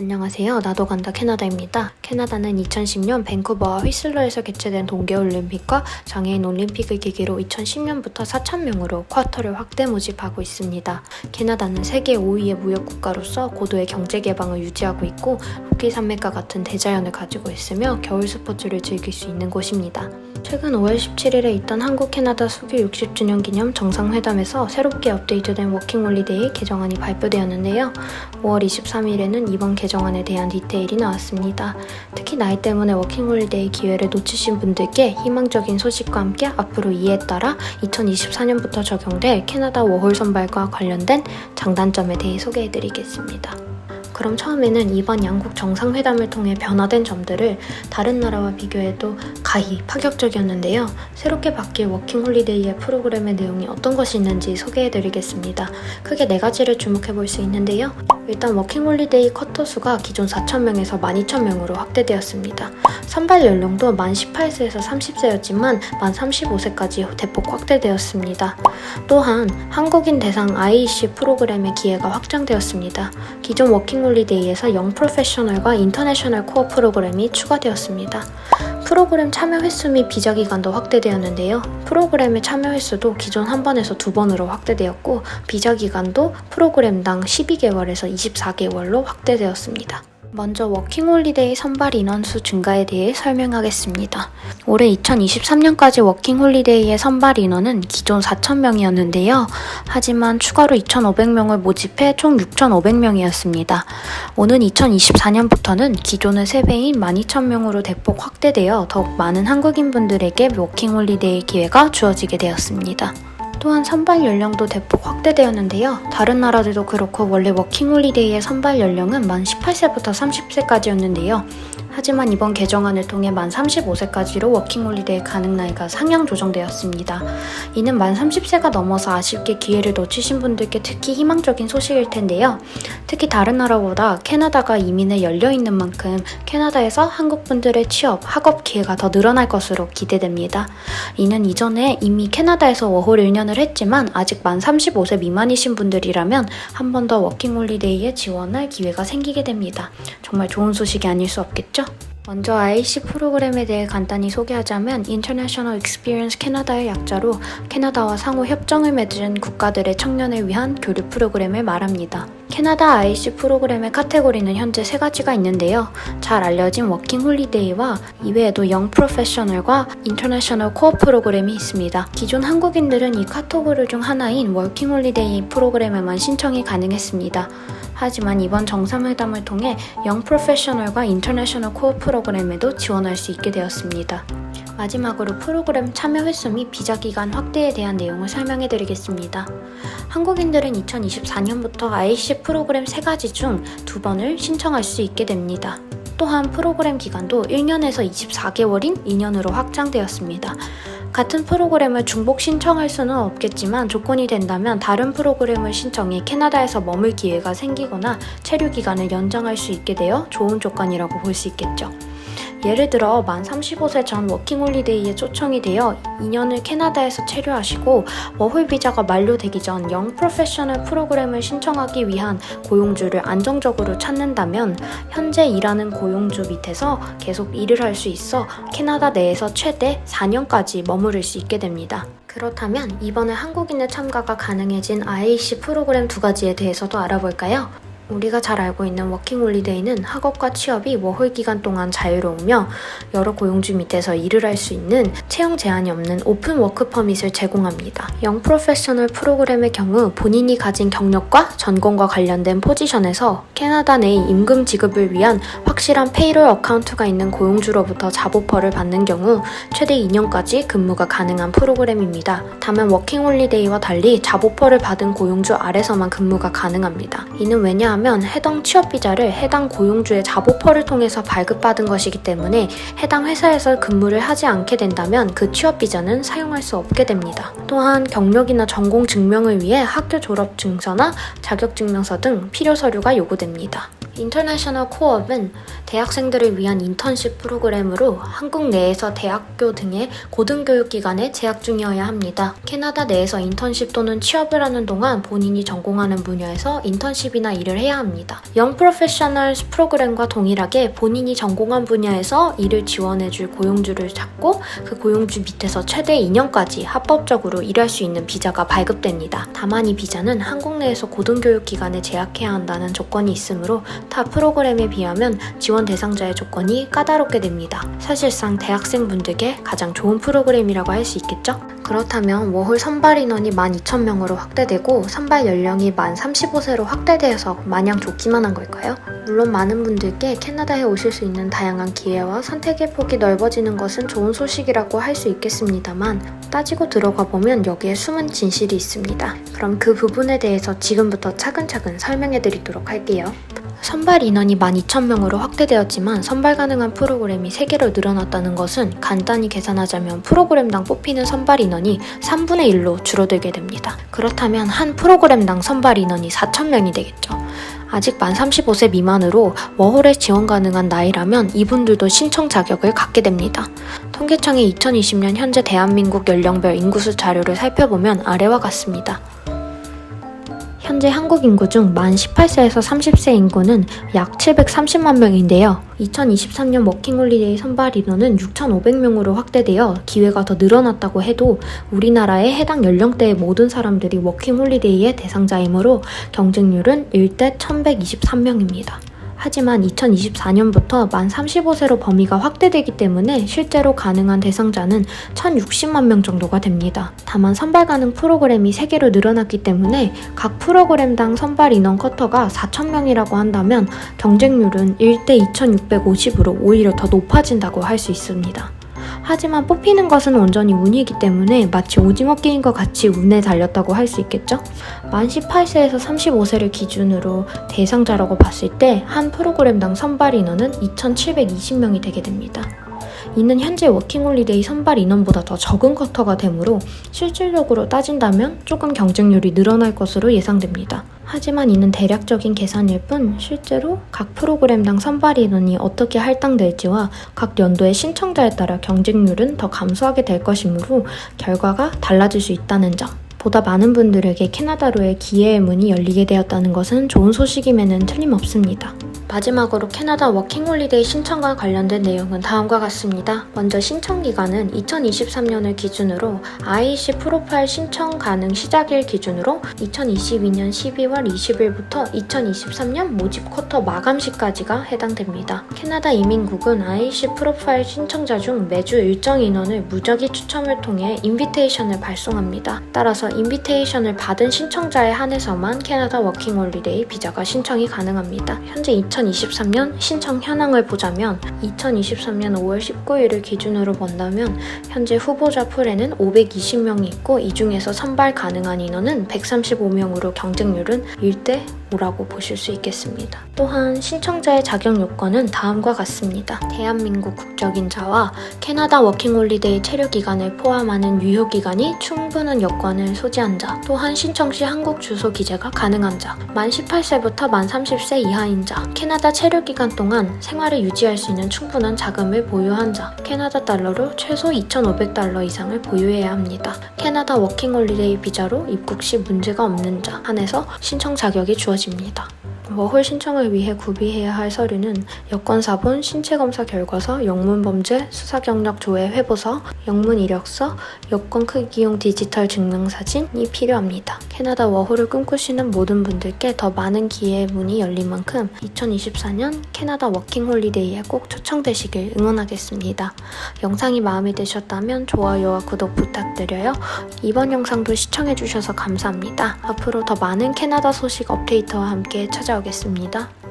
안녕하세요. 나도 간다 캐나다입니다. 캐나다는 2010년 밴쿠버와 휘슬러에서 개최된 동계올림픽과 장애인 올림픽을 계기로 2010년부터 4,000명으로 쿼터를 확대 모집하고 있습니다. 캐나다는 세계 5위의 무역국가로서 고도의 경제 개방을 유지하고 있고 로키 산맥과 같은 대자연을 가지고 있으며 겨울 스포츠를 즐길 수 있는 곳입니다. 최근 5월 17일에 있던 한국-캐나다 수교 60주년 기념 정상회담에서 새롭게 업데이트된 워킹홀리데이 개정안이 발표되었는데요. 5월 23일에는 이번 개정안에 대한 디테일이 나왔습니다. 특히 나이 때문에 워킹홀리데이 기회를 놓치신 분들께 희망적인 소식과 함께 앞으로 이에 따라 2024년부터 적용될 캐나다 워홀 선발과 관련된 장단점에 대해 소개해드리겠습니다. 그럼 처음에는 이번 양국 정상회담을 통해 변화된 점들을 다른 나라와 비교해도 가히 파격적이었는데요. 새롭게 바뀔 워킹홀리데이의 프로그램의 내용이 어떤 것이 있는지 소개해드리겠습니다. 크게 4가지를 주목해볼 수 있는데요. 일단 워킹홀리데이 쿼터 수가 기존 4,000명에서 12,000명으로 확대되었습니다. 선발 연령도 만 18세에서 30세였지만 만 35세까지 대폭 확대되었습니다. 또한 한국인 대상 IEC 프로그램의 기회가 확장되었습니다. 기존 워킹홀리데이에서 영 프로페셔널과 인터내셔널 코어 프로그램이 추가되었습니다. 프로그램 참여 횟수 및 비자 기간도 확대되었는데요. 프로그램의 참여 횟수도 기존 한 번에서 2번으로 확대되었고 비자 기간도 프로그램당 12개월에서 24개월로 확대되었습니다. 먼저 워킹홀리데이 선발 인원수 증가에 대해 설명하겠습니다. 올해 2023년까지 워킹홀리데이의 선발 인원은 기존 4,000명이었는데요. 하지만 추가로 2,500명을 모집해 총 6,500명이었습니다. 오는 2024년부터는 기존의 3배인 12,000명으로 대폭 확대되어 더욱 많은 한국인분들에게 워킹홀리데이 기회가 주어지게 되었습니다. 또한 선발 연령도 대폭 확대되었는데요. 다른 나라들도 그렇고 원래 워킹홀리데이의 선발 연령은 만 18세부터 30세까지였는데요. 하지만 이번 개정안을 통해 만 35세까지로 워킹홀리데이 가능 나이가 상향 조정되었습니다. 이는 만 30세가 넘어서 아쉽게 기회를 놓치신 분들께 특히 희망적인 소식일 텐데요. 특히 다른 나라보다 캐나다가 이민에 열려있는 만큼 캐나다에서 한국분들의 취업, 학업 기회가 더 늘어날 것으로 기대됩니다. 이는 이전에 이미 캐나다에서 워홀 1년을 했지만 아직 만 35세 미만이신 분들이라면 한 번 더 워킹홀리데이에 지원할 기회가 생기게 됩니다. 정말 좋은 소식이 아닐 수 없겠죠? 먼저 IEC 프로그램에 대해 간단히 소개하자면 International Experience Canada의 약자로 캐나다와 상호 협정을 맺은 국가들의 청년을 위한 교류 프로그램을 말합니다. 캐나다 IEC 프로그램의 카테고리는 현재 3가지가 있는데요. 잘 알려진 워킹홀리데이와 이외에도 영 프로페셔널과 인터내셔널 코어 프로그램이 있습니다. 기존 한국인들은 이 카테고리 중 하나인 워킹홀리데이 프로그램에만 신청이 가능했습니다. 하지만 이번 정상회담을 통해 영 프로페셔널과 인터내셔널 코어 프로그램에도 지원할 수 있게 되었습니다. 마지막으로 프로그램 참여 횟수 및 비자 기간 확대에 대한 내용을 설명해 드리겠습니다. 한국인들은 2024년부터 IEC 프로그램 3가지 중 2번을 신청할 수 있게 됩니다. 또한 프로그램 기간도 1년에서 24개월인 2년으로 확장되었습니다. 같은 프로그램을 중복 신청할 수는 없겠지만 조건이 된다면 다른 프로그램을 신청해 캐나다에서 머물 기회가 생기거나 체류 기간을 연장할 수 있게 되어 좋은 조건이라고 볼 수 있겠죠. 예를 들어 만 35세 전 워킹홀리데이에 초청이 되어 2년을 캐나다에서 체류하시고 워홀 비자가 만료되기 전 영 프로페셔널 프로그램을 신청하기 위한 고용주를 안정적으로 찾는다면 현재 일하는 고용주 밑에서 계속 일을 할 수 있어 캐나다 내에서 최대 4년까지 머무를 수 있게 됩니다. 그렇다면 이번에 한국인의 참가가 가능해진 IEC 프로그램 2가지에 대해서도 알아볼까요? 우리가 잘 알고 있는 워킹홀리데이는 학업과 취업이 워홀 기간 동안 자유로우며 여러 고용주 밑에서 일을 할 수 있는 채용 제한이 없는 오픈 워크 퍼밋을 제공합니다. 영 프로페셔널 프로그램의 경우 본인이 가진 경력과 전공과 관련된 포지션에서 캐나다 내 임금 지급을 위한 확실한 페이롤 어카운트가 있는 고용주로부터 잡오퍼를 받는 경우 최대 2년까지 근무가 가능한 프로그램입니다. 다만 워킹홀리데이와 달리 잡오퍼를 받은 고용주 아래서만 근무가 가능합니다. 이는 왜냐하면 해당 취업비자를 해당 고용주의 잡오퍼를 통해서 발급받은 것이기 때문에 해당 회사에서 근무를 하지 않게 된다면 그 취업비자는 사용할 수 없게 됩니다. 또한 경력이나 전공 증명을 위해 학교 졸업 증서나 자격증명서 등 필요 서류가 요구됩니다. 인터내셔널 코업은 대학생들을 위한 인턴십 프로그램으로 한국 내에서 대학교 등의 고등교육기관에 재학 중이어야 합니다. 캐나다 내에서 인턴십 또는 취업을 하는 동안 본인이 전공하는 분야에서 인턴십이나 일을 해야 합니다. 영 프로페셔널스 프로그램과 동일하게 본인이 전공한 분야에서 일을 지원해줄 고용주를 찾고 그 고용주 밑에서 최대 2년까지 합법적으로 일할 수 있는 비자가 발급됩니다. 다만 이 비자는 한국 내에서 고등교육기관에 재학해야 한다는 조건이 있으므로 타 프로그램에 비하면 지원 대상자의 조건이 까다롭게 됩니다. 사실상 대학생분들께 가장 좋은 프로그램이라고 할 수 있겠죠? 그렇다면 워홀 선발 인원이 12,000명으로 확대되고 선발 연령이 만 35세로 확대되어서 마냥 좋기만 한 걸까요? 물론 많은 분들께 캐나다에 오실 수 있는 다양한 기회와 선택의 폭이 넓어지는 것은 좋은 소식이라고 할 수 있겠습니다만 따지고 들어가 보면 여기에 숨은 진실이 있습니다. 그럼 그 부분에 대해서 지금부터 차근차근 설명해 드리도록 할게요. 선발 인원이 12,000명으로 확대되었지만 선발 가능한 프로그램이 3개로 늘어났다는 것은 간단히 계산하자면 프로그램당 뽑히는 선발 인원이 3분의 1로 줄어들게 됩니다. 그렇다면 한 프로그램당 선발 인원이 4,000명이 되겠죠. 아직 만 35세 미만으로 워홀에 지원 가능한 나이라면 이분들도 신청 자격을 갖게 됩니다. 통계청의 2020년 현재 대한민국 연령별 인구수 자료를 살펴보면 아래와 같습니다. 현재 한국 인구 중 만 18세에서 30세 인구는 약 730만 명인데요. 2023년 워킹홀리데이 선발 인원은 6,500명으로 확대되어 기회가 더 늘어났다고 해도 우리나라의 해당 연령대의 모든 사람들이 워킹홀리데이의 대상자이므로 경쟁률은 1대 1,123명입니다. 하지만 2024년부터 만 35세로 범위가 확대되기 때문에 실제로 가능한 대상자는 1,060만 명 정도가 됩니다. 다만 선발 가능 프로그램이 3개로 늘어났기 때문에 각 프로그램당 선발 인원 쿼터가 4,000명이라고 한다면 경쟁률은 1대 2,650으로 오히려 더 높아진다고 할 수 있습니다. 하지만 뽑히는 것은 온전히 운이기 때문에 마치 오징어 게임과 같이 운에 달렸다고 할 수 있겠죠? 만 18세에서 35세를 기준으로 대상자라고 봤을 때 한 프로그램당 선발 인원은 2,720명이 되게 됩니다. 이는 현재 워킹홀리데이 선발 인원보다 더 적은 쿼터가 되므로 실질적으로 따진다면 조금 경쟁률이 늘어날 것으로 예상됩니다. 하지만 이는 대략적인 계산일 뿐 실제로 각 프로그램당 선발 인원이 어떻게 할당될지와 각 연도의 신청자에 따라 경쟁률은 더 감소하게 될 것이므로 결과가 달라질 수 있다는 점. 보다 많은 분들에게 캐나다로의 기회의 문이 열리게 되었다는 것은 좋은 소식임에는 틀림없습니다. 마지막으로 캐나다 워킹홀리데이 신청과 관련된 내용은 다음과 같습니다. 먼저 신청 기간은 2023년을 기준으로 IEC 프로파일 신청 가능 시작일 기준으로 2022년 12월 20일부터 2023년 모집 쿼터 마감 시까지가 해당됩니다. 캐나다 이민국은 IEC 프로파일 신청자 중 매주 일정 인원을 무작위 추첨을 통해 인비테이션을 발송합니다. 따라서 인비테이션을 받은 신청자에 한해서만 캐나다 워킹홀리데이 비자가 신청이 가능합니다. 현재 2023년 신청 현황을 보자면 2023년 5월 19일을 기준으로 본다면 현재 후보자 풀에는 520명이 있고 이 중에서 선발 가능한 인원은 135명으로 경쟁률은 1대 5라고 보실 수 있겠습니다. 또한 신청자의 자격 요건은 다음과 같습니다. 대한민국 국적인 자와 캐나다 워킹홀리데이 체류 기간을 포함하는 유효 기간이 충분한 여건을 소지한 자, 또한 신청 시 한국 주소 기재가 가능한 자, 만 18세부터 만 30세 이하인 자, 캐나다 체류 기간 동안 생활을 유지할 수 있는 충분한 자금을 보유한 자, 캐나다 달러로 최소 2,500달러 이상을 보유해야 합니다. 캐나다 워킹홀리데이 비자로 입국 시 문제가 없는 자 한해서 신청 자격이 주어집니다. 워홀 신청을 위해 구비해야 할 서류는 여권사본, 신체검사 결과서, 영문범죄, 수사경력 조회 회보서, 영문 이력서, 여권 크기용 디지털 증명사진이 필요합니다. 캐나다 워홀을 꿈꾸시는 모든 분들께 더 많은 기회의 문이 열린 만큼 2024년 캐나다 워킹홀리데이에 꼭 초청되시길 응원하겠습니다. 영상이 마음에 드셨다면 좋아요와 구독 부탁드려요. 이번 영상도 시청해주셔서 감사합니다. 앞으로 더 많은 캐나다 소식 업데이트와 함께 찾아오겠습니다.